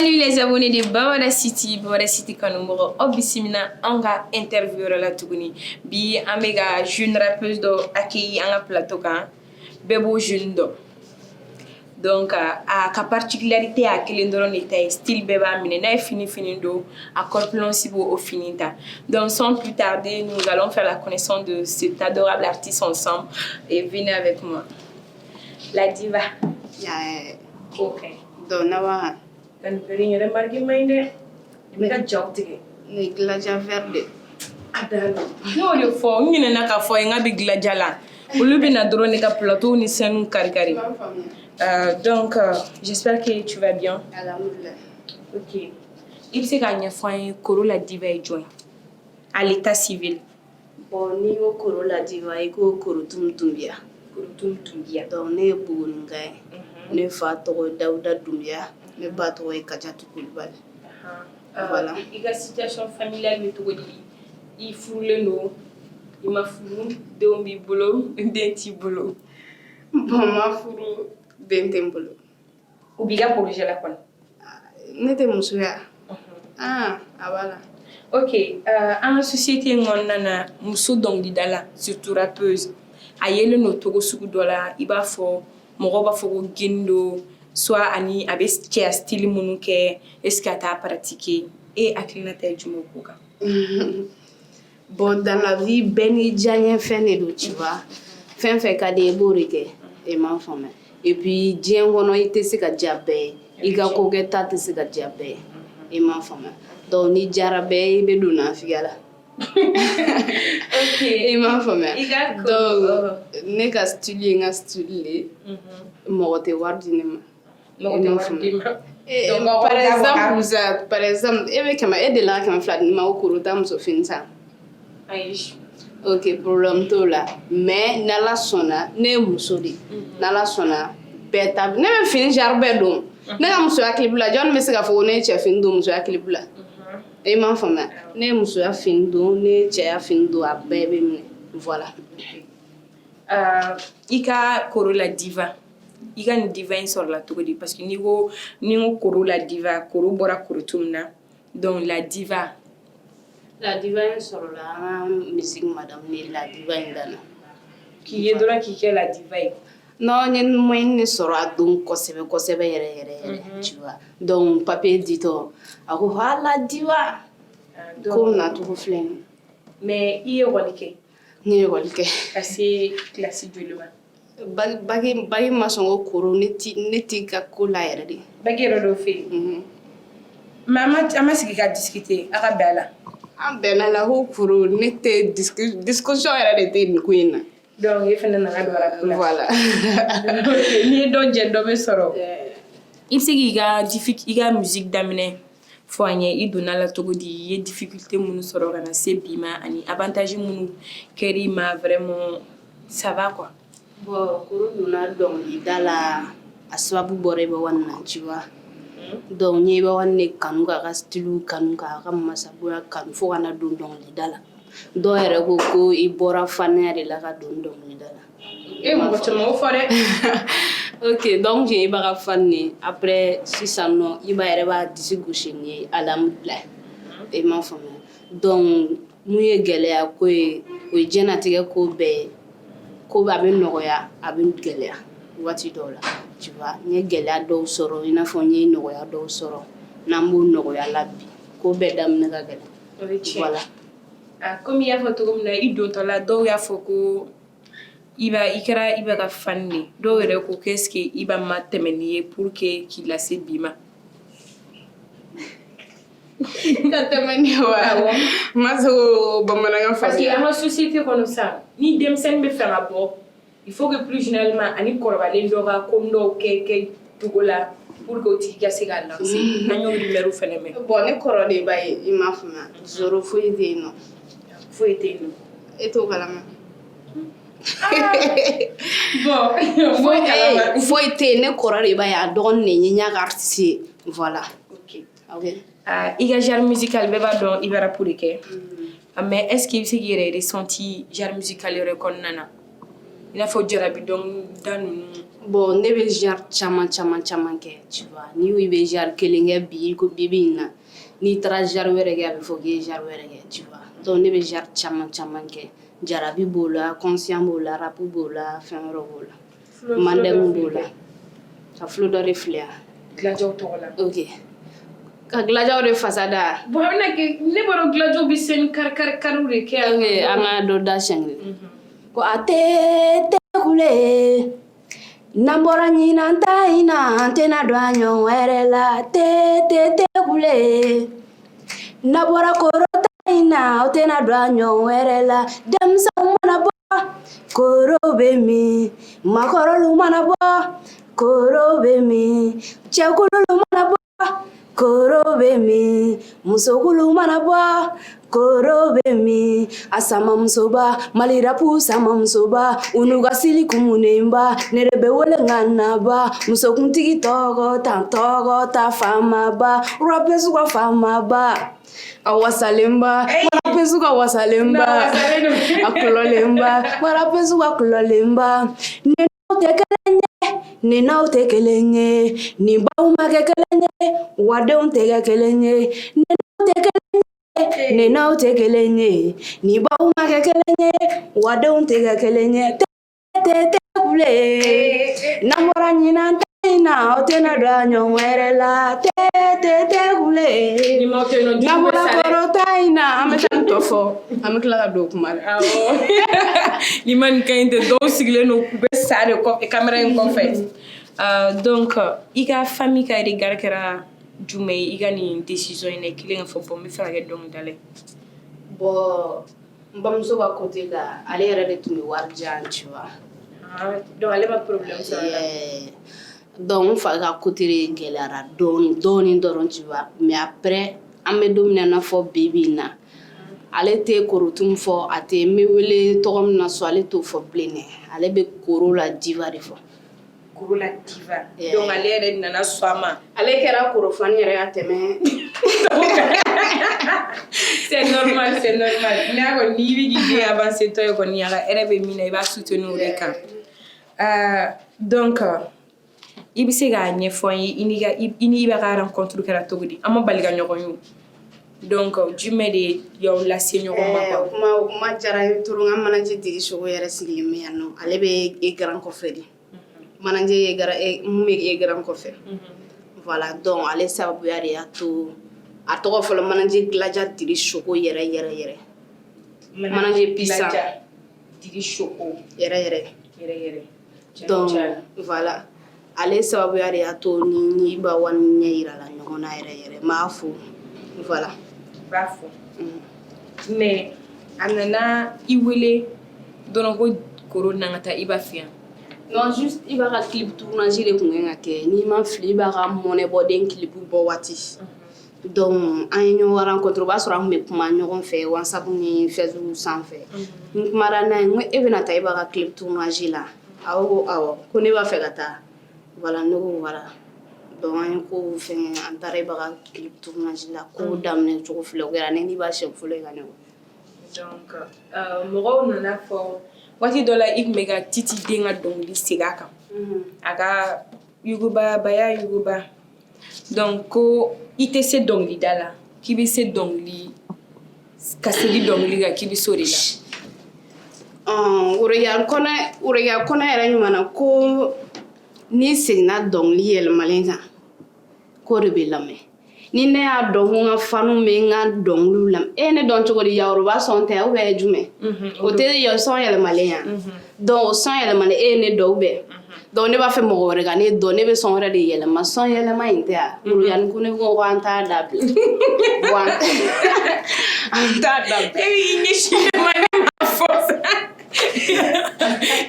Salut les abonnés de Bawada City Kanumoro. Obisimina anga interview la tuguni. Bi amega jeune rappeuse do accueilli anga plateau kan. Bebo jeune do. Donc a ka particularité a kelen doron était style beba mine na fini do accord plan si au finita. Donc sans plus tarder, nous allons faire la connaissance de cet adorable artiste ensemble et venez avec moi. La diva. Yeah. Okay. Donawa. Dan beri nyere margi mainde. Mega jautige. Ni glaja verde. Adalo. No le fo ngine na ka fo nga bi glaja la. Ulu bi na drone ka plateau ni senu karikari. Donc j'espère que tu vas bien. Alhamdulillah. OK. Il s'est gagné fin koro la diva est joint à l'état civil. Bon ni o koro la diva iko koro tumtumbia. Koro tumtumbia. Donc ne bugun ngai. Ne fa to Dauda Doumbia. Ne ba to Kajatu Kulbal. Voilà. La situation familiale mais to di il foule no. Il m'a foulu de bolo, denti bolo. Bon ma furu dentembolo. Obiga projet la kon. Nete musuya. Voilà. OK, en société ngonna muso dong di dala surtout rappeuse. Ayele no togo suku dola iba fo mogo ba fo gendo soit ani abe style munu ke est-ce que tu as pratiqué et aklinata jumo koka. Bon dans la vie beni janye fene tu vois. Fait ka de borike et ma femme. Et puis diengono ite se ka jabe. Iga ko ke tate se ka jabe. Et ma femme. Donc ni jarabe be duna figala. OK. Et ma femme. Donc ne ka style mo te wardinema. Par exemple, ebe kama edela kama flat ni ma okuruta muso finsa. Aish. OK, problème to la. Mais nala sona ne musodi. Nala sona beta. Ne me fin jarbe dum. Ne ka muso aklibula John me se ka fo ne che fin dum muso aklibula. E ma fama. Ne muso a fin dum ne che a fin dum a bebe mi. Voilà. Ika koro la diva. Ika ni diva in sur la togodi parce que niveau koro la diva koro bora koro tumna. Donc la diva. La diva sur la musique madame ni la diva indana. Qui est dora qui est la diva. Non, ni moyen ni sera donc kosebe yere tu vois. Donc papier dit to ako la diva. Comme na tout flemme. Mais il est rolike. Ni rolike. Assez classique du luma. Bagi masongo koro neti ka kola yere di. Bagi rodo fe. Mama sigi ka discuter aka bela. Bela la ho koro nete discussion yere de te queen. Donc il fait na dora. Voilà. OK, ni do je do be soro. Il sigi ga musique damine foanye i donna la togodi ye difficulté munu soro kana se bima ani avantage munu kerima vraiment ça va quoi. Bon koro donna donc idala asbabu bore be wannan tu vois. Donc ni ba wanne kanu ka style kanu ka masabura kanu fo kana don idala. Do yere ko I bora fanere la ka don idala. Mo ko mo fore. OK, donc j'ai pas fanné après 6 ans il va yere ba disigoucher ni alhamdulillah. Et ma femme. Donc muye gele ko o jenatige ko be ko ba be noya abin gele wati dola. Tu vois, ni gele do soro ina fo ni noya do soro. Nambu noya labi ko be dam na gele. Voilà. Comme il y a photo comme na ido to la do ya foko iba ka fanni do were ko qu'est-ce que iba matemeni pour que qu'il a se bima. Katemeni wa. Maso bamananga fa. Parce que dans la société comme ça, ni dem sen be faire rapport. Il faut que plus généralement ani korbalé doga comme do ke tugola pour que tu ga se ga lancer. Nanyo numéro phénomène. Bon ne koro de bay ima fama. Zoro fo ide no. Faut être nous. Et to kalama. Bon, faut être ne koro de bay a don ne nya artiste. Voilà. OK. OK. Il genre musical beba don ibara pour que. Mais est-ce qu'il s'est ressenti genre musical reconnana? I n'a fɔ jarabi dɔnkilida ninnu. Bon ne bɛ genre caman kɛ tu vois ni i bɛ genre kelen kɛ bi ko bi in na n'i taara genre wɛrɛ kɛ a bɛ fɔ k'i ye genre wɛrɛ kɛ tu vois donc ne bɛ genre caman kɛ jarabi b'o la conscient b'o la rap b'o la fɛn wɛrɛ b'o la mandɛmu b'o la ka fulo dɔ de filɛ yan Gilajaw tɔgɔ la. ok ka gilajaw de fasada bon a bɛna kɛ ne b'a dɔn gilajaw bɛ seni kari-kariw de kɛ ok an ka dɔ da sɛngɛ ko a tɛ kule n'an bɔra ɲinan ta in na an tɛna don a ɲɔgɔn wɛrɛ la tɛ kule n'a bɔra koro ta in na aw tɛna don a ɲɔgɔn wɛrɛ la denmisɛnw mana bɔ koro bɛ min makɔrɔlu mana bɔ koro bɛ min cɛkulu mana bɔ koro bɛ min musokulu mana bɔ koro bɛ min a samamusoba malirapu samamusoba u n'u ka sili kumunenba ne de bɛ wele nka naba musokuntigi tɔgɔ ta famaba rapesu ka famaba a wasalenba rapesu ka wasalenba a kulɔlenba rapesu ka kulɔlenba Ninaw tɛ kelen ye ni baw ma kɛ kelen ye wadenw tɛ kɛ kelen ye ninaw tɛ kelen ye ni baw ma kɛ kelen ye wadenw tɛ kɛ kelen ye tɛ kule n'an bɔra ɲinan ta in na aw tɛna don a ɲɔgɔn wɛrɛ la tɛ kule n'an bɔra kɔrɔ ta in na an bɛ taa nin tɔ fɔ an bɛ tila ka don kuma la ni ma nin ka ɲi tɛ dɔw sigilen don u bɛ sa de kɔfɛ kamera in kɔfɛ donc i ka famille ka regard kɛra jumɛn ye i ka nin décision in na i kelen ka fɔ bon n bɛ fɛ ka kɛ dɔnkilidala ye bon n bamuso ka côté la ale yɛrɛ de tun bɛ wari di yan tu vois donc ale ma problème sɔrɔ a la donc n fa ka côté de gɛlɛyara dɔɔni dɔrɔn tu vois mais après an bɛ don min na i n'a fɔ bi in na ale tɛ korotum fɔ a tɛ n bɛ wele tɔgɔ min na so ale t'o fɔ bilen dɛ ale bɛ koro la diva de fɔ koro la diva donc ale yɛrɛ nana sɔn a ma ale kɛra korofani yɛrɛ ka tɛmɛ c'est normal n'a kɔni n'i bɛ k'i den avancé tɔ ye kɔni a ka hɛrɛ bɛ min na i b'a soutenir o de kan donc i bɛ se k'a ɲɛfɔ an ye i ni Iba ka rencontre kɛra cogo di an ma bali ka ɲɔgɔn ye donc jumɛn de y'aw lase ɲɔgɔn ma quoi kuma diyara n ye trop n ka manager tigi sogo yɛrɛ sigilen bɛ yan nɔ ale bɛ Egaran kɔfɛ de manager mun bɛ Egaran kɔfɛ voilà donc ale sababuya de y'a to a tɔgɔ fɔlɔ manager Gilaja tigi sogo yɛrɛ manager Pisa tigi sogo yɛrɛ donc voilà ale sababuya de y'a to ni Iba wani ɲɛ yira la ɲɔgɔn na yɛrɛ n b'a fo voilà b'a fɔ mais a nana I wele dɔrɔn ko koro na ka taa Iba fɛ yan non juste Iba ka clip tournage de tun kan ka kɛ n'i ma fili Iba ka mɔnɛ bɔden clip bɔ waati donc an ye ɲɔgɔn rencontre o b'a sɔrɔ an tun bɛ kuma ɲɔgɔn fɛ WhatsApp ni Facebook sanfɛ n kumara n'a ye n ko e bɛna taa Iba ka clip tournage la awɔ ko awɔ ko ne b'a fɛ ka taa voilà ne ko voilà donc an ye kow fɛngɛ an taara Iba ka clip tournage la kow daminɛ cogo filɛ o kɛra ne ni Iba siɲɛ fɔlɔ ye ka ɲɔgɔn donc mɔgɔw nana fɔ waati dɔ la I tun bɛ ka Titi den ka dɔnkili segin a kan a ka yugubaya donc ko I tɛ se dɔnkilida la k'i bɛ se dɔnkili ka segin dɔnkili kan k'i bɛ se o de la Oroya kɔnɛ yɛrɛ ɲuman na ko ni seginna dɔnkili yɛlɛmalen kan ko de bɛ lamɛn ni ne y'a dɔn ko n ka fanu bɛ n ka dɔnkiliw lamɛn ne dɔn cogo di Yaroba sɔn tɛ ou bien jumɛn o tɛ sɔn yɛlɛmalen yan donc o sɔn yɛlɛmalen e ye ne dɔn ou bien donc ne b'a fɛ mɔgɔ wɛrɛ ka ne dɔn ne bɛ sɔn wɛrɛ de yɛlɛma sɔn yɛlɛma in tɛ yan Oroya ko ne ko an t'a dabila an t'a dabila e bɛ I ɲɛsin ne ma ne m'a fɔ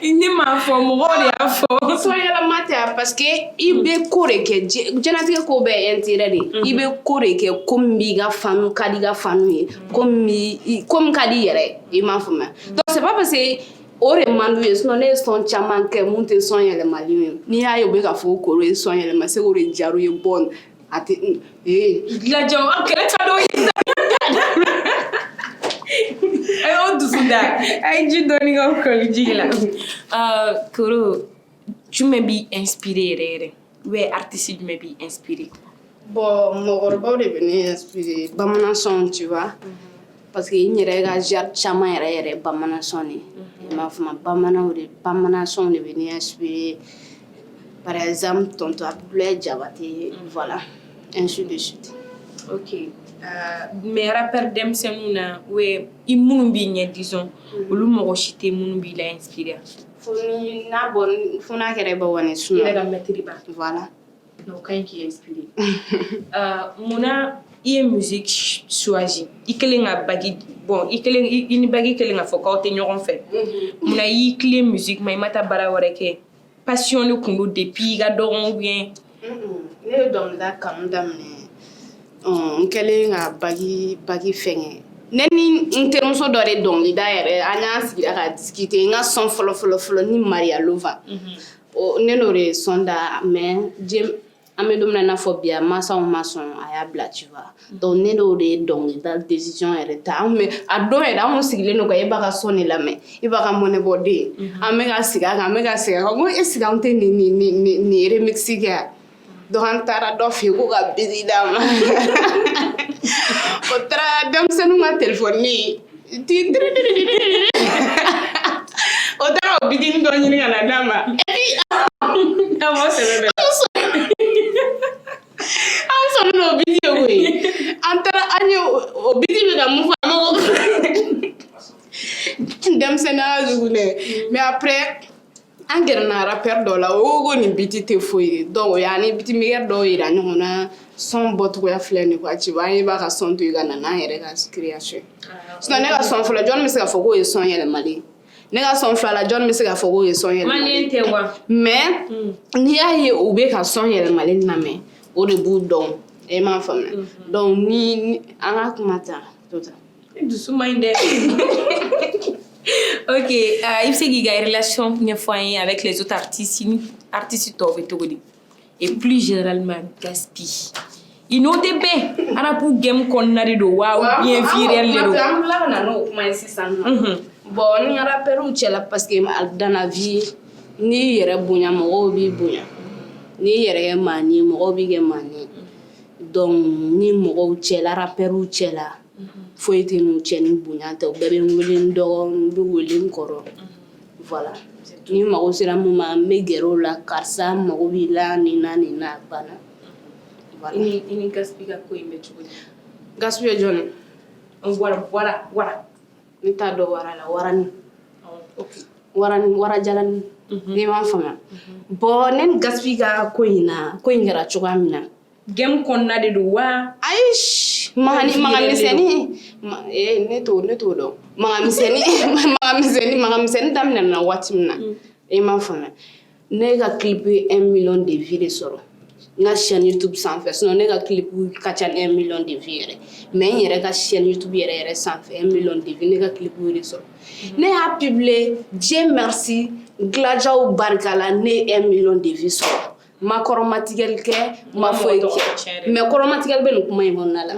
ne m'a fɔ mɔgɔw de y'a fɔ sɔn yɛlɛma tɛ yan parce que I bɛ ko de kɛ diɲɛlatigɛ ko bɛɛ ye intérêt de I bɛ ko de kɛ ko min b'i ka fanu ka di I ka fanu ye ko min ka di I yɛrɛ I m'a faamuya donc c'est pas parce que o de man d'u ye sinon ne ye sɔn caman kɛ mun tɛ sɔn yɛlɛmali ye n'i y'a ye u bɛ ka fɔ ko koro ye sɔn yɛlɛma c'est que o de diyara u ye bon a tɛ Gilaja an kɛlɛ ta dɔw ye a y'o dusu Da, ay ji doni ga ko jigila. Koro, tu me bi inspiré ouais artiste tu me bi inspiré. Bon, mɔgɔkɔrɔbaw de bɛ ne inspiré bamanan sɔn tu vois. Parce que n yɛrɛ ka genre caman yɛrɛ bamanan sɔn de. I m'a faamu bamanan sɔn de bɛ ne inspiré. Par exemple, tonton Abdoulaye Diabaté, voilà, ainsi de suite. Ok. Mais rappeur denmisɛnninw na ouais i minnu b'i ɲɛ disons olu mɔgɔ si tɛ minnu b'i la inspiré. Fo n'a kɛra bɛ wani sunu. I yɛrɛ ka maître ba. Voilà. Donc kañ k'i inspiré. Munna i ye musique choisi i kelen ka bagi bon i ni bagi kelen ka fɔ k'aw tɛ ɲɔgɔn fɛ. Munna i y'i tilen musique ma i ma taa baara wɛrɛ kɛ passion de kun don depuis i ka dɔgɔn ou bien. Ne ye dɔnkilida kanu daminɛ n kɛlen ka bagi fɛngɛ ne ni n terimuso dɔ de dɔnkilida yɛrɛ an y'an sigira ka discuter n ka sɔn fɔlɔ ni Maria Lova ne n'o de sɔn da mais an bɛ don min na i n'a fɔ bi a mansaw ma sɔn a y'a bila tu vois donc ne n'o de ye dɔnkilida décision yɛrɛ ta mais a don yɛrɛ anw sigilen don ka e b'a ka sɔn de lamɛn i b'a ka mɔnɛbɔ den an bɛ ka sigi a kan ko est-ce que an tɛ nin remix kɛ yan donc an taara dɔ fɛ yen ko ka biri d'a ma o taara denmisɛnninw ka téléphone o taara o bitini dɔ ɲini ka na d'a ma an sɔnna o biti ye koyi an taara an ye o biti bɛ ka mun fɔ an ma ko denmisɛnninya jugu dɛ mais après an gɛrɛna rappeur dɔ la o ko nin biti tɛ foyi ye donc o y'ani bitimikɛ dɔw yira ɲɔgɔn na son bɔcogoya filɛ nin quoi tu vois an ye b'a ka son to yen ka na n'an yɛrɛ ka création sinon ne ka son fɔlɔ jɔn bɛ se ka fɔ k'o ye son yɛlɛmali ne ka son filanan jɔn bɛ se ka fɔ k'o ye son yɛlɛmali malien tɛ wa mais n'i y'a ye u bɛ ka son yɛlɛmali lamɛn o de b'u dɔn e m'a faamuya donc ni an ka kuma ta to ta dusu man ɲi dɛ. Ok, i bɛ se k'i ka relation ɲɛfɔ an ye avec les autres artistes ni artistes tɔw bɛ cogo di et plus généralement Gaspi i n'o tɛ bɛn arabu game kɔnɔna de don wa ou bien vie réelle de don. an bila ka na n'o kuma ye sisan nɔ bon ni rappeurs cɛla parce que dans la vie n'i yɛrɛ bonya mɔgɔw b'i bonya n'i yɛrɛ kɛ maani ye mɔgɔw b'i kɛ maani ye donc ni mɔgɔw cɛla rappeurs cɛla foyi tɛ n'u cɛ ni bonya tɛ u bɛɛ bɛ n wele n dɔgɔ n bɛ wele n kɔrɔ voilà ni mago sera mun ma n bɛ gɛrɛ o la karisa mago b'i la nin na banna voilà. I ni Gaspi ka ko in bɛ cogo di. Gaspi ye jɔn ye. wara ne t'a dɔn wara la warani ok wara jalani ne m'a faamuya bon ne ni Gaspi ka ko in kɛra cogoya min na game kɔnɔna de don wa ayi maga misɛnni ne t'o dɔn maga misɛnni daminɛ na waati min na e m'a faamuya ne ka clip 1 million de vues de sɔrɔ n ka chaîne YouTube sanfɛ sinon ne ka clip ka ca 1 million de vues yɛrɛ mais n yɛrɛ ka chaîne YouTube yɛrɛ sanfɛ 1 million de vues ne ka clip de sɔrɔ ne y'a publié Dieu merci Glajaw barika la ne 1 million de vues sɔrɔ ma kɔrɔmatigɛli kɛ ma foyi kɛ mais kɔrɔmatigɛli bɛ nin kuma in kɔnɔna la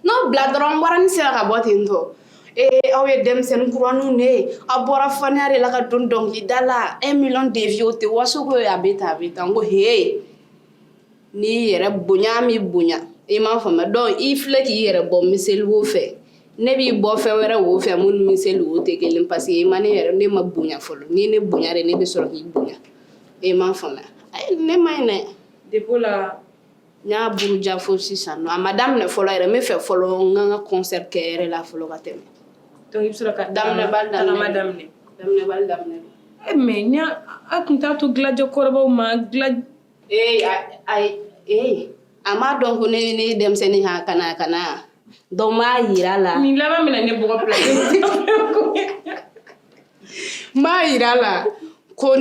n'o bila dɔrɔn warani sera ka bɔ ten tɔ aw ye denmisɛnnin kuraninw de ye a bɔra faniya de la ka don dɔnkilida la 1 million de vues o tɛ waso ko a bɛ tan n ko he n'i yɛrɛ bonya mi bonya i m'a faamuya donc i filɛ k'i yɛrɛ bɔ miseli o fɛ ne b'i bɔ fɛn wɛrɛ o fɛ mun ni miseli o tɛ kelen parce que ne ma bonya fɔlɔ ni ne bonya de ne bɛ sɔrɔ k'i bonya i m'a faamuya ne ma ɲi dɛ depuis la n y'a buruja fo sisan nɔ a ma daminɛ fɔlɔ yɛrɛ n bɛ fɛ fɔlɔ n ka n ka concert kɛ yɛrɛ la fɔlɔ ka tɛmɛ donc i bɛ sɔrɔ ka daminɛbali daminɛ mais ni a tun t'a to Glajɔ kɔrɔbaw ma a m'a dɔn ko ne ye denmisɛnnin ka na donc n b'a yira la nin laban bɛna ne bɔgɔ place n b'a yira la ko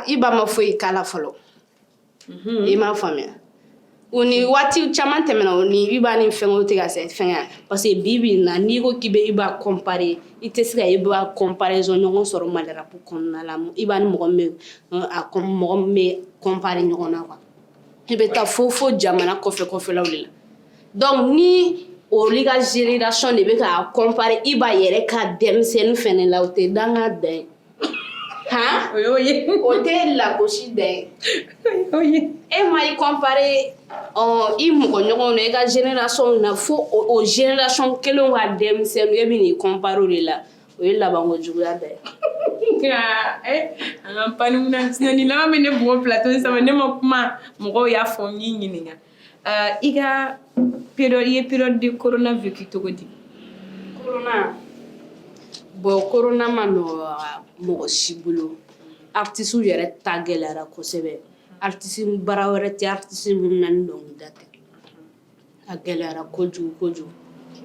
iba ma foyi k'a la fɔlɔ i m'a faamuya o ni waati caman tɛmɛna o ni iba ni fɛngɛw tɛ ka se fɛngɛ parce que bi na n'i ko k'i bɛ iba comparer i tɛ se ka iba comparaison ɲɔgɔn sɔrɔ Mali rap kɔnɔna la iba ni mɔgɔ min bɛ comparer ɲɔgɔn na quoi i bɛ taa fo jamana kɔfɛlaw de la donc ni olu ka génération de bɛ k'a comparer i b'a yɛrɛ ka denmisɛnnin fɛnɛ la o tɛ danga da ye han o tɛ lagosi da ye e ma i comparer i mɔgɔ ɲɔgɔnw na i ka génération na fo o génération kelen ka denmisɛnnin e bɛ n'i comparer o de la o ye labanko juguya da ye an ka panimuna sinani laban bɛ ne bugɔ plateau sama ne ma kuma mɔgɔw y'a fɔ n y'i ɲininka i ka période i ye période de corona vécu cogo di corona bon corona ma nɔgɔ mɔgɔ si bolo artiste yɛrɛ ta gɛlɛyara kosɛbɛ artiste baara wɛrɛ tɛ artiste minnu na ni dɔnkilida tɛ a gɛlɛyara kojugu kojugu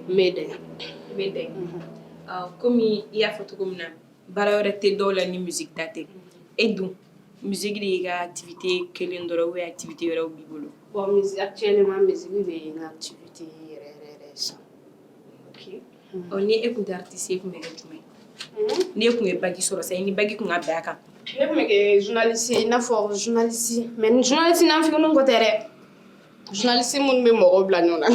mais dɛ komi i y'a fɔ cogo min na baara wɛrɛ tɛ dɔw la ni musique ta tɛ e dun musique de y'i ka activité kelen dɔrɔn ou activité wɛrɛw b'i bolo bon actuellement musique de ye n ka activité yɛrɛ yɛrɛ san ni e tun tɛ artiste e tun bɛ kɛ jumɛn ni e tun ye bac sɔrɔ sa ni bac tun ka bɛn a kan ne tun bɛ kɛ journaliste i n'a fɔ journaliste mais ni journaliste n'anfiginw ko tɛ dɛ journaliste minnu bɛ mɔgɔw bila ɲɔgɔn na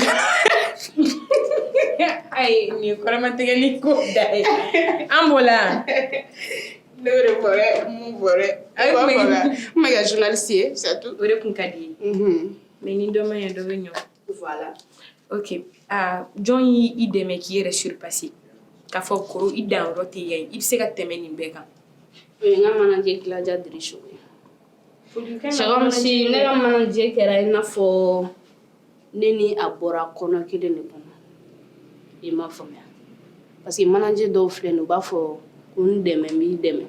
ayi nin ye kɔrɔmatigɛli ko da ye an b'o la ne yɛrɛ fɔra mun fɔra n bɛ kɛ journaliste ye c'est tout o de tun ka di ye mais ni dɔ ma ɲɛ dɔ bɛ ɲɔ voilà ok jɔn y'i dɛmɛ k'i yɛrɛ surpasser k'a fɔ koro i danyɔrɔ tɛ yan i bɛ se ka tɛmɛ nin bɛɛ kan o ye n ka manager Claudia Dirichou ye c'est comme si ne ka manager kɛra i n'a fɔ ne ni a bɔra kɔnɔ kelen de kɔnɔ i m'a faamuya parce que manager dɔw filɛ nin u b'a fɔ ko n dɛmɛ n b'i dɛmɛ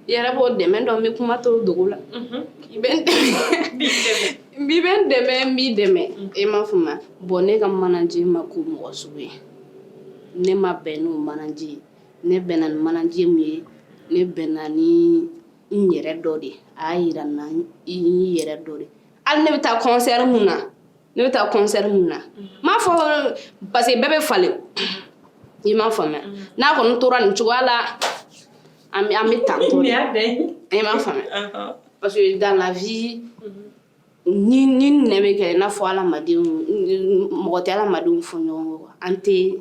i yɛrɛ b'o dɛmɛ dɔn n bɛ kuma to dogo la i bɛ n dɛmɛ n b'i dɛmɛ i m'a faamuya bon ne ka manager ma ko mɔgɔ sugu ye ne ma bɛn n'o manager ye ne bɛnna ni manager min ye ne bɛnna ni n yɛrɛ dɔ de a y'a yira n na n yɛrɛ dɔ de hali ne bɛ taa concert mun na m'a fɔ parce que bɛɛ bɛ falen i m'a faamuya n'a kɔni tora nin cogoya la an bɛ tantɔ de i m'a faamuya parce que dans la vie ni nɛn bɛ kɛ i n'a fɔ mɔgɔ tɛ adamadenw fɔ ɲɔgɔn kɔ an tɛ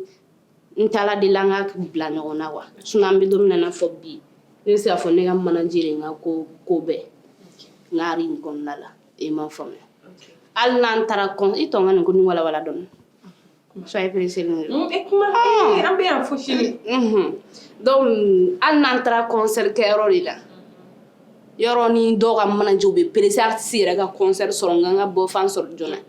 n taala de la an ka bila ɲɔgɔn na wa sinon an bɛ don min na i n'a fɔ bi ne bɛ se k'a fɔ ne ka manager n ka ko bɛɛ n ka in kɔnɔna la i m'a faamuya hali n'an taara i tɔ n ka nin ko ni walawala dɔɔni soyez pressés an bɛ yan fo sini donc hali n'an taara concert kɛyɔrɔ de la yɔrɔ ni dɔw ka manager bɛ pressé artiste yɛrɛ ka concert sɔrɔ n ka n ka bɔ fan sɔrɔ joona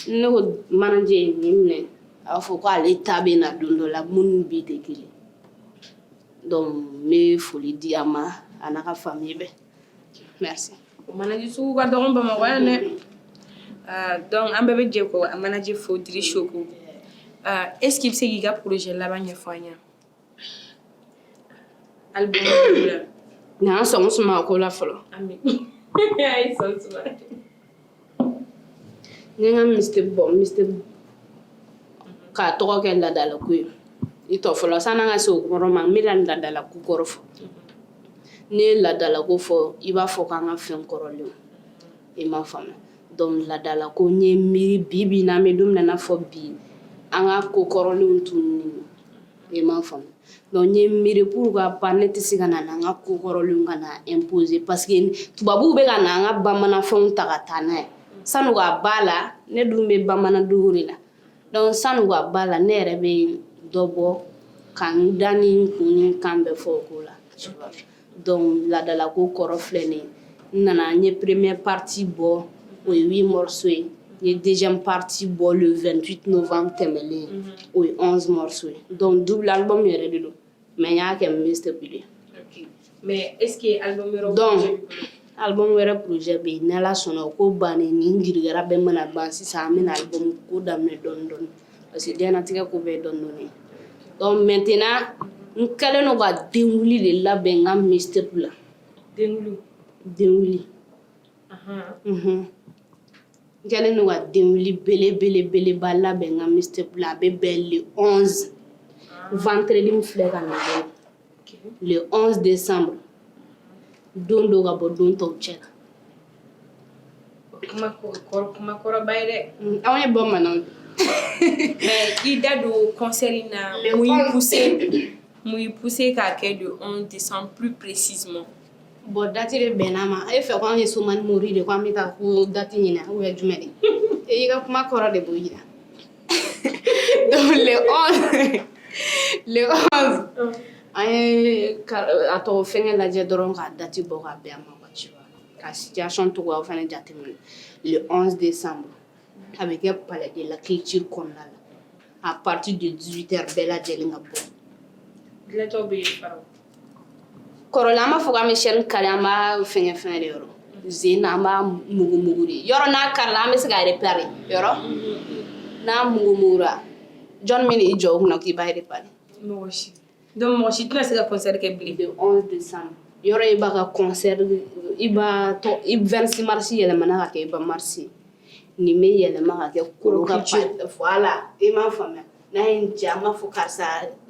ne ko manager ye nin minɛ a b'a fɔ ko ale ta bɛ na don dɔ la minnu bi tɛ kelen donc n bɛ foli di a ma a n'a ka famille bɛɛ merci o manager sugu ka dɔgɔ Bamakɔ yan dɛ donc an bɛɛ bɛ jɛ ko a manager fo Dirichou ko est ce que i bɛ se k'i ka projet laban ɲɛfɔ an ɲɛ album la ni an sɔn suma ko la fɔlɔ ayi sɔn suma ne ka mistake k'a tɔgɔ kɛ ladalako ye i tɔ fɔlɔ san'an ka se o kɔrɔ ma n bɛna ladalako kɔrɔ fɔ ne ye ladalako fɔ i b'a fɔ k'an ka fɛn kɔrɔlenw i m'a faamuya donc ladalako n ye miiri bi na an bɛ don min na i n'a fɔ bi an ka ko kɔrɔlenw tununi i m'a faamuya donc n ye miiri pour ka ban ne tɛ se ka na n'an ka ko kɔrɔlenw ka na imposer parce que tubabuw bɛ ka na an ka bamananfɛnw ta ka taa n'a ye sanu ka ba la ne dun bɛ bamanandugu de la donc sanu ka ba la ne yɛrɛ bɛ dɔ bɔ ka n da ni n kun ni n kan bɛɛ fɔ o ko la donc ladalako kɔrɔ filɛ nin ye n nana n ye première partie bɔ o ye 8 morceaux ye n ye deuxième partie bɔ le 28 novembre tɛmɛlen o ye 11 morceaux ye donc double album yɛrɛ de don mais n y'a kɛ mixtape de mais est ce que album wɛrɛ donc album wɛrɛ projet bɛ yen n'Ala sɔnna o ko bannen ni n girigara bɛɛ mana ban sisan an bɛna album ko daminɛ dɔɔni dɔɔni parce que diɲɛlatigɛ ko bɛɛ ye dɔɔni dɔɔni donc maintenant n kɛlen don ka denwuli de labɛn n ka mixtape la denwuli n kɛlen don ka denwuli belebeleba labɛn n ka mixtape la a bɛ bɛn le 11 vendredi min filɛ ka na le 11 décembre don dɔ ka bɔ don tɔw cɛ la kuma kɔrɔba ye dɛ anw ye bamananw Mais il da do concert na muy poussé k'a kɛ le 11 décembre plus précisément. Bon date de benama e fait quand yeso man mourir de quand mita ko date ñina ou jumedi e yiga kuma kora de boyira donc le 11 ay ato fengen la je doron ka date bo ka be ama tu vois la situation to wa fene jate le 11 décembre avec le palais de la culture communale à partir de 18h bella jelinga bo Glato be faro. korola ma fo ka Michel Kalamba fengen de yoro zina ma mugumuguri yoro na karla mi siga repare yoro na mugumura John Mini jo na ki ba repare Moshi. Donc moshi tuna se ka concert ke bli. Le 11 décembre yoro iba ka concert iba to 26 mars yele mana ka iba mars ni me yele ma ka koro ka voilà e ma fama na inja ma fo karsa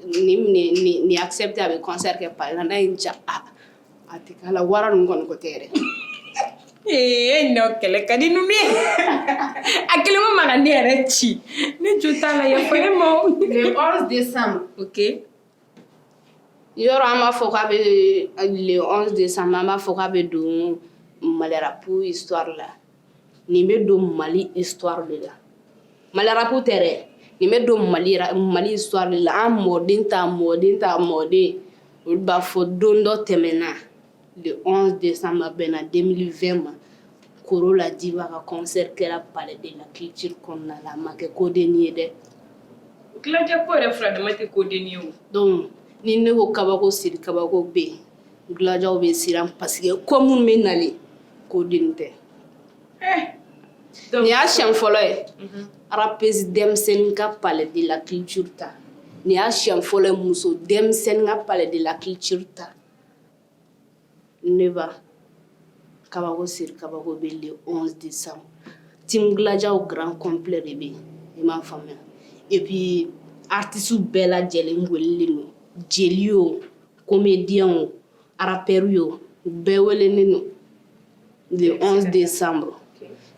ni accepter avec concert ke pa na inja atikala wara ngon ko tere No kele kadi numi akele mo maga ne yɛrɛ ci ne jo t'a la ya fɔ ne ma le 11 décembre ok yoro ama fo ka be le 11 décembre ama fo ka be don malerapu histoire la ni be don Mali histoire de la malerapu tere ni be don Mali histoire de la am modin ta ol ba fo don do temena le 11 décembre bena 2020 ma Corolla diva ka concert kera palais de la culture comme la make ko deni de Claudia ko yɛrɛ fura dama tɛ ko denni ye o donc ni ne ko kabako siri kabako be glajaw be siran parce que comme me nale ko deni tɛ ni a siɲɛ fɔlɔ ye rapesi denmisɛnnin ka palais de la culture ta ni a siɲɛ fɔlɔ ye muso denmisɛnnin ka palais de la culture ta ne ba kabako siri kabako be le 11 décembre Tim Glajaw grand complet de be i m'a faamuya et puis artistes bɛɛ lajɛlen welelen no jeli yo comédien o rappeur yo bɛɛ welelen no le 11 décembre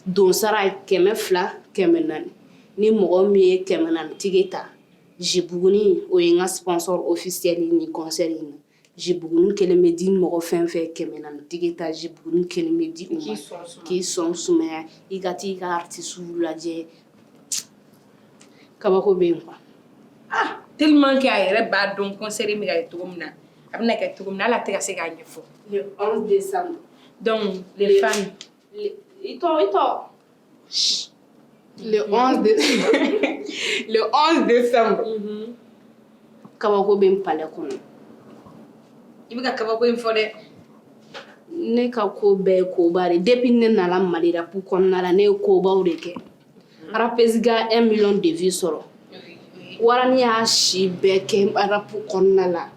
donsara 200 400 ni mɔgɔ min ye 400 tigi ta Jibuguni o ye n ka sponsor officiel ni concert in Jibuguni kelen bɛ di mɔgɔ fɛn fɛn 400 tigi ta Jibuguni kelen bɛ di u ma k'i sɔn sumaya i ka t'i ka artiste lajɛ kabako bɛ yen quoi tellement que a yɛrɛ b'a dɔn concert in bɛ ka kɛ cogo min na a bɛna kɛ cogo min na hali a tɛ ka se k'a ɲɛfɔ le 11 décembre donc les fans ito le 11 le 11 décembre kabako bɛ n palais kɔnɔ i bɛ ka kabako in fɔ dɛ ne ka ko bɛɛ ye koba de depuis ne nana Mali rap kɔnɔna la ne ye kobaw de kɛ rapesi ka 1 million de vues sɔrɔ wara ni y'a si bɛɛ kɛ rap kɔnɔna la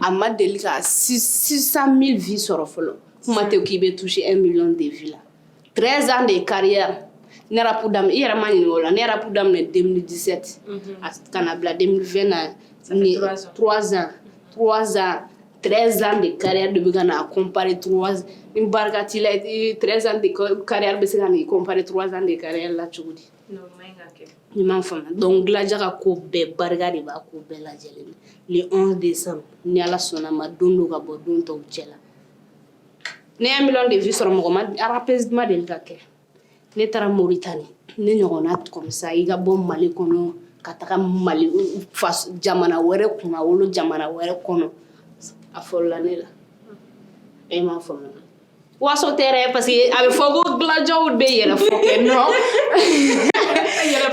a ma deli ka 600 000 vues sɔrɔ fɔlɔ kuma tɛ k'i bɛ toucher 1 million de vues la 13 ans de carrière ne rap daminɛ i yɛrɛ ma ɲininka o la ne rap daminɛ 2017 ka na bila 2020 na ni 3 ans 13 ans de carrière de bɛ ka na comparer 3 ni barika t'i la 13 ans de carrière bɛ se ka na comparer 3 ans de carrière la cogo di ni m'a faamuya donc Glaja ka ko bɛɛ barika de b'a ko bɛɛ lajɛlen le 11 décembre ni ala sɔnna ma don do ka bɔ don tɔw cɛ la ne 1 million de vues sɔrɔ mɔgɔ ma rapesi ma deli ka kɛ ne taara Mauritanie ne ɲɔgɔnna comme ça i ka bɔ Mali kɔnɔ ka taga Mali jamana wɛrɛ kunna wolo jamana wɛrɛ kɔnɔ a fɔlɔla ne la e m'a faamuya waso tɛ yɛrɛ parce que a bɛ fɔ ko Glajaw bɛ yɛlɛfɔ kɛ non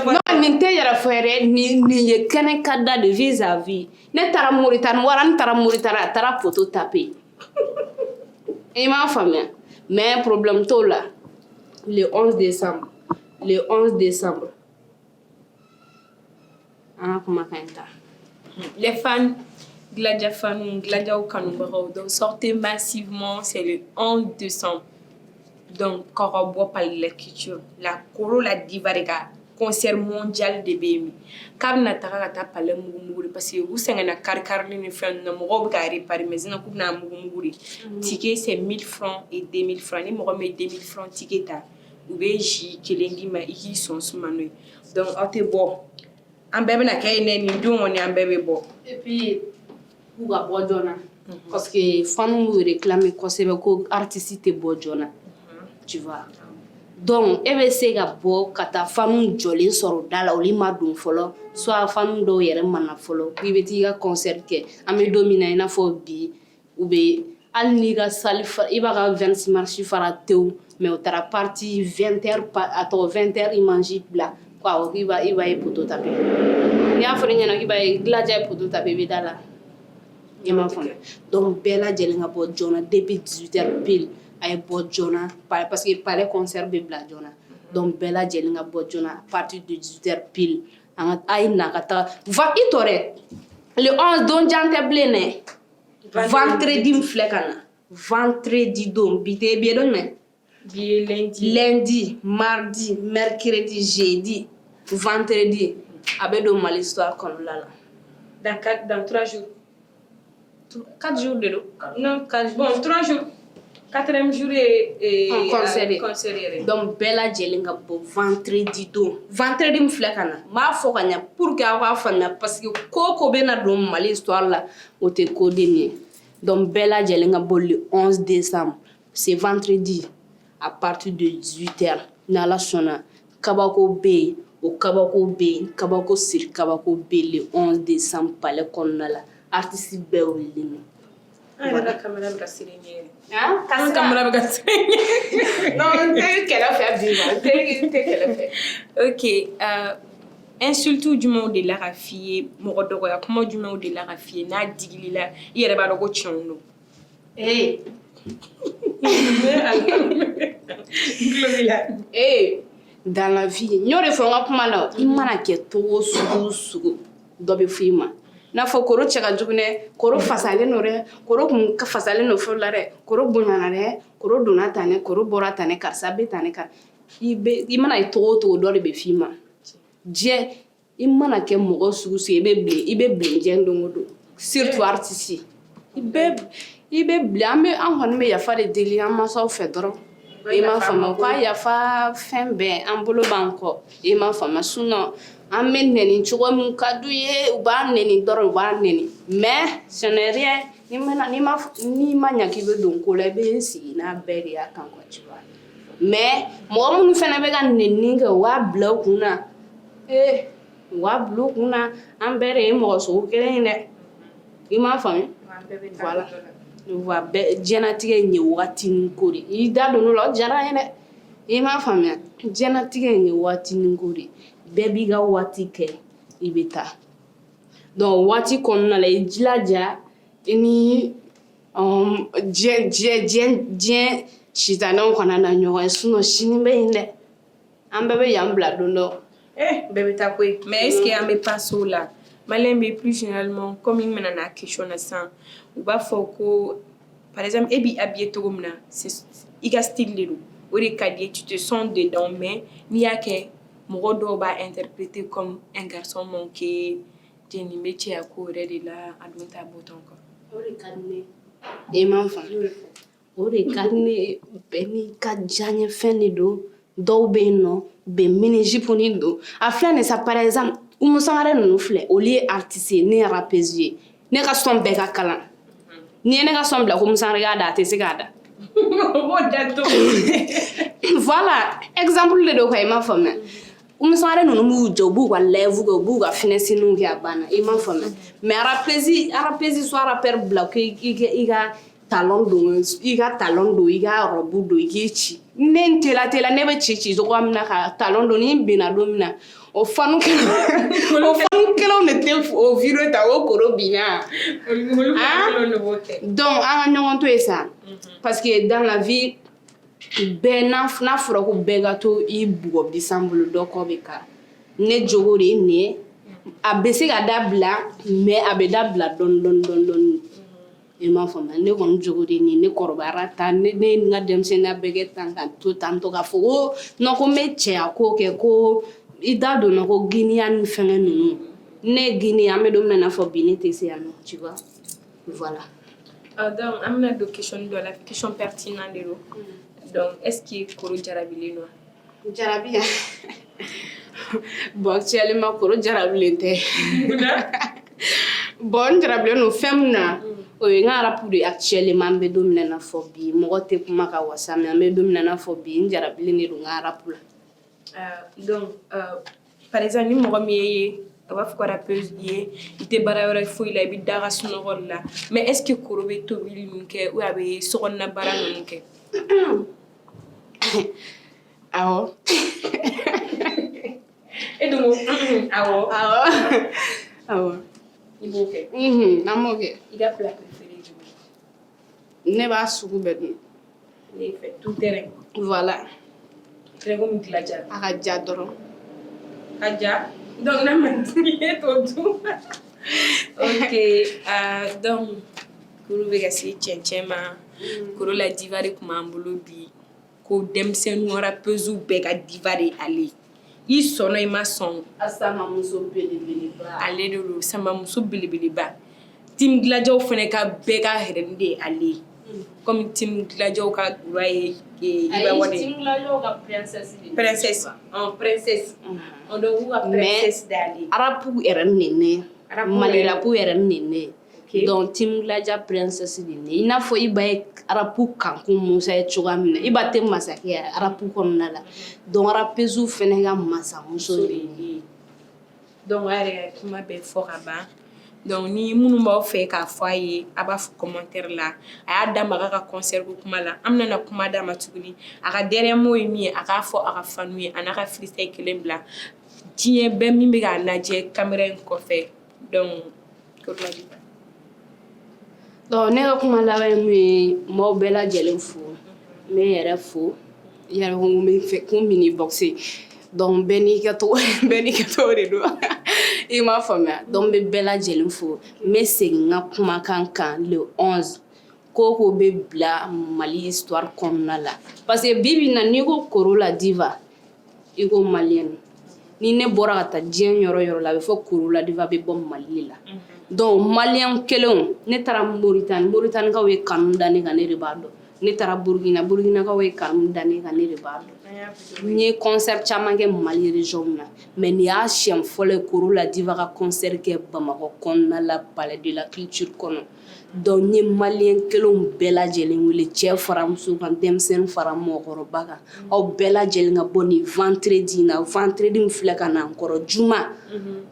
non nin tɛ yɛlɛfɔ yɛrɛ nin ye kɛnɛ ka da de vis-à-vis ne taara Mauritanie wara ne taara Mauritanie a taara photo taper e m'a faamuya mais problème t'o la le 11 décembre an ka kumakan ta les fans Glaja fans Glajaw kanubagaw donc sortez massivement c'est le 11 décembre donc Kɔrɔbɔ palais de la culture la Corolla diva de ka concert mondial de bɛ yen k'a bɛna taga ka taa palais mugumugu de parce que u sɛgɛnna kari-karili ni fɛn na mɔgɔw bɛ ka réparer mais sinon k'u bɛna mugumugu de ticket c'est 1000 francs et 2000 francs ni mɔgɔ min ye 2000 francs ticket ta u bɛ zi kelen d'i ma i k'i sɔn suma n'o ye donc aw tɛ bɔ an bɛɛ bɛna kɛ nin don kɔni an bɛɛ bɛ bɔ et puis k'u ka bɔ joona parce que fanu b'u réclamer kosɛbɛ ko artiste tɛ bɔ joona tu vois donc e bɛ se ka bɔ ka taa fanu jɔlen sɔrɔ da la olu ma don fɔlɔ soit fanu dɔw yɛrɛ ma na fɔlɔ k'i bɛ t'i ka concert kɛ an bɛ don min na i n'a fɔ bi u bɛ hali n'i ka salle i b'a ka 26 mars fara tewu mais o taara partie 20h a tɔgɔ 20h imanji bila ko awɔ k'i b'a ye poto tapé n'i y'a fɔ ne ɲɛna k'i b'a ye Gladia ye poto tapé i bɛ da la i m'a faamu donc bɛɛ lajɛlen ka bɔ joona depuis 18h pile a ye bɔ joona parce que palais concert bɛ bila joona donc bɛɛ lajɛlen ka bɔ joona à partir de 18h pile a ye na ka taa va i tɔ dɛ le 11 don jan tɛ bilen dɛ vendredi min filɛ ka na vendredi don bi tɛ bi ye don jumɛn bi ye lundi mardi mercredi jeudi vendredi a bɛ don Mali histoire kɔnɔna la dans 3 jours 4 jours de don non 4 bon 3 jours 4e jour ye concert yɛrɛ donc bɛɛ lajɛlen ka bɔ vendredi don vendredi min filɛ ka na n b'a fɔ ka ɲa pour que aw k'a faamuya parce que ko ko bɛna don Mali histoire la o tɛ ko den ye donc bɛɛ lajɛlen ka bɔ le 11 décembre c'est vendredi à partir de 18h ni Ala sɔnna kabako bɛ yen o kabako bɛ yen kabako siri kabako bɛ yen le 11 décembre palais kɔnɔna la artiste bɛɛ wililen don. an yɛrɛ ka kamera bɛ ka siri ɲɛ an kamera bɛ ka siri ɲɛ non n tɛ kɛlɛfɛ bi ma n tɛ kɛlɛfɛ. ok insulte jumɛnw de la ka f'i ye mɔgɔ dɔgɔya kuma jumɛnw de la ka f'i ye n'a digili la i yɛrɛ b'a dɔn ko tiɲɛ don dans la vie n y'o de fɔ n ka kuma la i mana kɛ togo sugu o sugu dɔ bɛ f'i ma n'a fɔ koro cɛ ka jugu dɛ koro fasalen don dɛ koro kun fasalen don fɔlɔ la dɛ koro bonyana dɛ koro donna tan dɛ koro bɔra tan dɛ karisa bɛ tan dɛ ka i mana ye togo o togo dɔ de bɛ f'i ma diɲɛ i mana kɛ mɔgɔ sugu sugu i bɛ bilen diɲɛ don o don surtout artiste i bɛ bilen an kɔni bɛ yafa de deli an mansaw fɛ dɔrɔn i m'a faamu ko a yafa fɛn bɛɛ an bolo b'an kɔ i m'a faamu sinon an bɛ nɛni cogo min ka d'u ye u b'a nɛni dɔrɔn u b'a nɛni mais ce n'est rien n'i ma ɲa k'i bɛ don ko la i bɛ sigi n'a bɛɛ de y'a kan quoi tu vois mais mɔgɔ minnu fana bɛ ka nɛni kɛ u b'a bila u kun na u b'a bila u kun na an bɛɛ de ye mɔgɔ sugu kelen ye dɛ i m'a faamu voilà wa diɲɛlatigɛ in ye wagatinin ko de i da don o la o diyara n ye dɛ i m'a faamuya diɲɛlatigɛ in ye wagatinin ko de bɛɛ b'i ka waati kɛ i bɛ taa donc waati kɔnɔna la i jilaja i ni diɲɛ sitanɛw kana na ɲɔgɔn ye sinon sini bɛ yen dɛ an bɛɛ bɛ yan bila don dɔ bɛɛ bɛ taa koyi mais est ce que an bɛ passer o la maliyɛn bɛ plus généralement comme i mana na question na sisan u b'a fɔ ko par exemple e b'i habillé cogo min na i ka style de don o de ka di ye tu te sens dedans mais n'i y'a kɛ mɔgɔ dɔw b'a interpréter comme un garçon manqué nin bɛ cɛya ko yɛrɛ de la a don t'a bɔtɔn quoi o de ka di ne i m'a faamu o de ka di ne bɛɛ n'i ka diyaɲɛfɛn de don dɔw bɛ yen nɔ u bɛ mini jupe ni don a filɛ nin sa par exemple Umu Sangare ninnu filɛ olu ye artiste ye ne ye rappeuse ye ne ka son bɛɛ ka kalan n'i ye ne ka son bila ko Umu Sangare k'a da a tɛ se k'a da voilà exemple de don quoi i m'a faamuya Umu Sangare ninnu b'u jɔ u b'u ka lèvre kɛ u b'u ka finessiniw kɛ a banna i m'a faamuya mais rappeuse soit rappeur bila ko i ka talon don i ka robe don i k'i ci ne tela ne bɛ ci cogo min na ka talon don ni n binna don min na o fanu kɛlaw de tɛ o video ta o koro binna donc an ka ɲɔgɔn to yen sa parce que dans la vie bɛɛ n'a fɔra ko bɛɛ ka to i bugɔ bisan bolo dɔ kɔ bɛ kari ne jogo de ye nin ye a bɛ se ka dabila mais a bɛ dabila dɔɔni i m'a faamuya ne kɔni jogo de ye nin ye ne kɔrɔbayara tan ne n ka denmisɛnninya bɛɛ kɛ tan ka to tan to k'a fɔ ko non ko n bɛ cɛya ko kɛ ko i da donna ko giniya ni fɛngɛ ninnu ne ye gini an bɛ don min na i n'a fɔ bi ne tɛ se yan nɔ tu vois voilà donc an bɛna don question dɔ la question pertinent de don donc est ce que koro jarabilen don Jarabi ya. Bon, actuellement, koro jarabilen tɛ. Bon, jarabilen no fɛn min na, o ye n ka rap de actuellement an bɛ don min na fɔ bi. Mɔgɔ tɛ kuma ka wasa mais an bɛ don min na fɔ bi, n jarabilen de don n ka rap la. Donc, par exemple, ni mɔgɔ min ye a b'a fɔ ko rappeuse ye, i tɛ baara wɛrɛ foyi la, i bɛ da ka sunɔgɔ de la. Mais est ce que koro bɛ tobili ninnu kɛ ou a bɛ sokɔnɔna baara ninnu kɛ? Awɔ. E dun ko awɔ. Awɔ. I b'o kɛ. An b'o kɛ. I ka plat préféré ye jumɛn? Ne b'a sugu bɛɛ dun. Ne fɛ tout terrain. Voilà. Terrain komi dilaja. A ka ja dɔrɔn. Ka ja? Donc n'a ma di e t'o dun. Ok. Donc koro bɛ ka se cɛncɛn ma. Koro la diva de tun b'an bolo bi. Ko denmisɛnninw rappeuse bɛɛ ka diva de ale. I sɔnna i ma sɔn. A samamuso belebeleba. Ale de don samamuso belebeleba. Team Gladiaw fana ka bɛɛ ka hɛrɛni de ye ale. Comme Team Gladiaw ka gura ye Iba Wane. Team Gladiaw ka princesse de. Princesse. Princesse. On doit vous princesse d'ale. Arapu yɛrɛ nɛnɛ. Mali rapu yɛrɛ nɛnɛ. Donc Team Gladiaw princesse de ne. I n'a fɔ Iba ye arapu kankun Musa ye cogoya min na. Iba tɛ masakɛ ye arapu kɔnɔna la. Donc rappeuse fana ka masamuso de ye. Donc a yɛrɛ kuma bɛɛ fɔ ka ban. Donc ni minnu b'aw fɛ k'a fɔ a ye a b'a fɔ commentaire la a y'a d'a ma a ka concert ko kuma la an bɛna kuma d'a ma tuguni a ka dernier mot ye min ye a k'a fɔ a ka fanu ye a n'a ka freestyle kelen bila diɲɛ bɛɛ min bɛ k'a lajɛ caméra in kɔfɛ donc donc ne ka kuma laban ye min ye maaw bɛɛ lajɛlen fo n bɛ n yɛrɛ fo n yɛrɛ ko n bɛ fɛ ko mini boxe donc bɛɛ n'i kɛcogo de don I m'a faamuya donc n bɛ bɛɛ lajɛlen fo n bɛ segin n ka kumakan kan le 11 ko ko bɛ bila Mali histoire kɔnɔna la parce que bi bi in na n'i ko koro la diva i ko maliyɛn ni ne bɔra ka taa diɲɛ yɔrɔ yɔrɔ la a bɛ fɔ koro la diva bɛ bɔ Mali la donc maliyɛn kelenw ne taara Mauritanie ye kanu da ne kan ne de b'a dɔn ne taara Burkinakaw ye kanu da ne kan ne de b'a dɔn n ye concert caman kɛ Mali région na mais nin y'a siɲɛ fɔlɔ ye koro la diva ka concert kɛ Bamakɔ kɔnɔna la Palais de la Culture kɔnɔ donc n ye maliyɛn kelenw bɛɛ lajɛlen wele cɛ fara muso kan denmisɛnnin fara mɔgɔkɔrɔba kan aw bɛɛ lajɛlen ka bɔ nin vendredi in na vendredi min filɛ ka na n kɔrɔ juma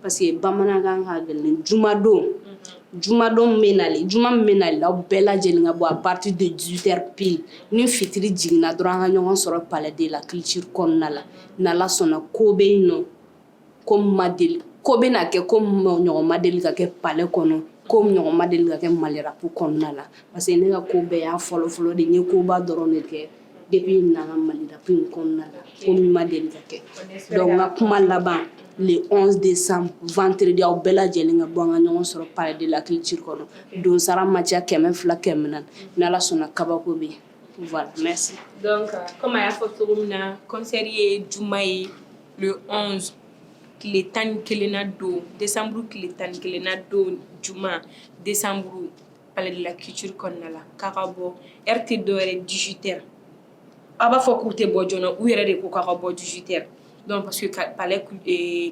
parce que bamanankan ka gɛlɛn jumadon min bɛ nale aw bɛɛ lajɛlen ka bɔ à partir de 18h pile ni fitiri jiginna dɔrɔn an ka ɲɔgɔn sɔrɔ Palais de la Culture kɔnɔna la n'Ala sɔnna ko bɛ yen nɔ ko bɛna kɛ ko ɲɔgɔn ma deli ka kɛ Palais kɔnɔ ko ɲɔgɔn ma deli ka kɛ Mali rapu kɔnɔna la parce que ne ka ko bɛɛ y'a fɔlɔ de n ye koba dɔrɔn de kɛ depuis n nana Mali rapu in kɔnɔna la ko min ma deli ka kɛ donc n ka kuma laban le 11 décembre vendredi aw bɛɛ lajɛlen ka bɔ an ka ɲɔgɔn sɔrɔ Palais de la Culture kɔnɔ donsara ma ca 200 400 n'Ala sɔnna kabako bɛ yen voilà merci. Donc comme a y'a fɔ cogo min na concert ye juma ye le 11 tile 11na don décembre tile 11na don juma décembre Palais de la Culture kɔnɔna la k'a ka bɔ heure tɛ dɔwɛrɛ 18h a b'a fɔ k'u tɛ bɔ joona u yɛrɛ de ko k'a ka bɔ 18h donc parce que Palais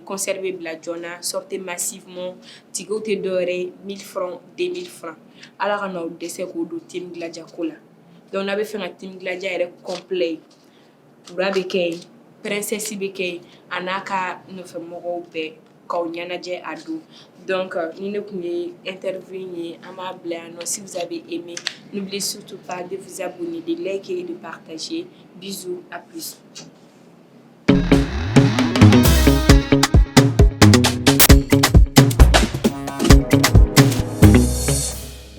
concert bɛ bila joona sortez massivement tickets tɛ dɔwɛrɛ 1000 francs 2000 francs ala ka n'aw dɛsɛ k'o don Team Gladiaw ko la donc n'a bɛ fɛ ka Team Gladiaw yɛrɛ complet pura bɛ kɛ yen princesse bɛ kɛ yen a n'a ka nɔfɛmɔgɔw bɛɛ k'aw ɲɛnajɛ a don donc ni ne tun ye interview in ye an b'a bila yan nɔ si vous avez aimé n'oubliez surtout pas de vous abonner de liker et de partager bisous à plus.